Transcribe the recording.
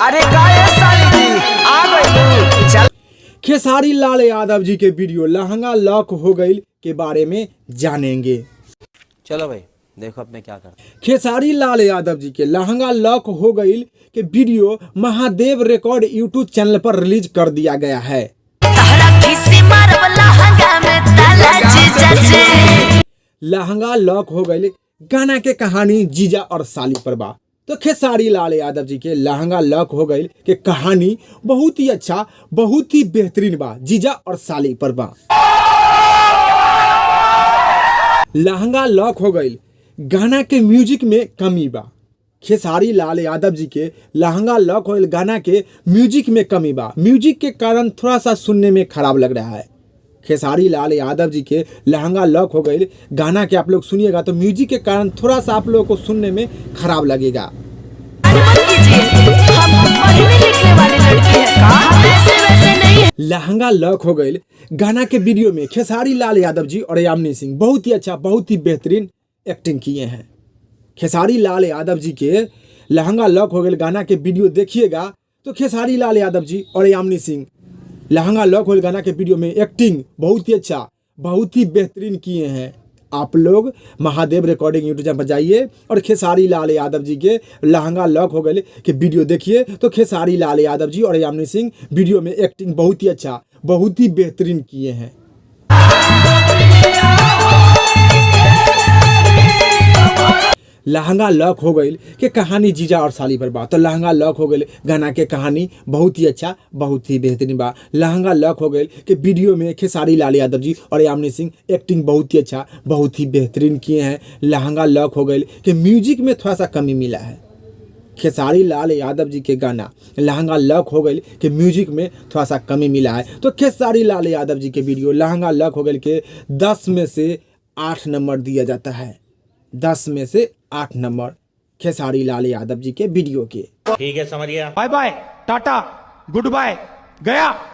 अरे गाय साली जी आ गई चल। खेसारी लाल यादव जी के वीडियो लहंगा लॉक हो गई के बारे में जानेंगे। चलो भाई देखो अब मैं क्या करता हूं। खेसारी लाल यादव जी के लहंगा लॉक हो गई के video Mahadev record YouTube channel पर रिलीज कर दिया गया है। लहंगा लॉक हो गई गाना के कहानी जीजा और साली पर बा। तो खेसारी लाल यादव जी के लहंगा लॉक हो गई के कहानी बहुत ही अच्छा बहुत ही बेहतरीन बा, जीजा और साली पर बा। लहंगा लॉक हो गई गाना के म्यूजिक में कमी बा। खेसारी लाल यादव जी के लहंगा लॉक हो गई गाना के म्यूजिक में कमी बा। म्यूजिक के कारण थोड़ा सा सुनने में खराब लग रहा है। खेसारी लाल यादव जी के लहंगा लॉक हो गई गाना के आप लोग सुनिएगा तो म्यूजिक के कारण थोड़ा सा आप लोगों को सुनने में खराब लगेगा। लहंगा लॉक हो गई गाना के वीडियो में खेसारी लाल यादव जी और यामिनी सिंह बहुत ही अच्छा बहुत ही बेहतरीन एक्टिंग किए हैं। खेसारी लाल यादव जी के लहंगा लॉक हो गई गाना के वीडियो देखिएगा तो खेसारी लाल यादव जी और यामिनी सिंह लहंगा लॉक हो गाना के वीडियो में एक्टिंग बहुत ही अच्छा बहुत ही बेहतरीन किए हैं। आप लोग महादेव रिकॉर्डिंग यूट्यूब चैनल पर जाइए और खेसारी लाल यादव जी के लहंगा लॉक हो गए के वीडियो देखिए तो खेसारी लाल यादव जी और यामिनी सिंह वीडियो में एक्टिंग बहुत ही अच्छा बहुत ही बेहतरीन किए हैं। लहंगा लॉक हो गई कि कहानी जीजा और साली पर बा। तो लहंगा लॉक हो गई गाना के कहानी बहुत ही अच्छा बहुत ही बेहतरीन बा। लहंगा लॉक हो गई कि वीडियो में खेसारी लाल यादव जी और यामिनी सिंह एक्टिंग बहुत ही अच्छा बहुत ही बेहतरीन किए हैं। लहंगा लॉक हो गई कि म्यूजिक में थोड़ा सा कमी मिला है। खेसारी लाल यादव जी के गाना लहंगा लॉक हो गई कि म्यूजिक में थोड़ा सा कमी मिला है। तो खेसारी लाल यादव जी के वीडियो लहंगा लॉक हो गई के 10 में से 8 नंबर दिया जाता है। 10 में से 8 नंबर खेसारी लाल यादव जी के वीडियो के। ठीक है समझ गया। Bye bye ta ta goodbye गया।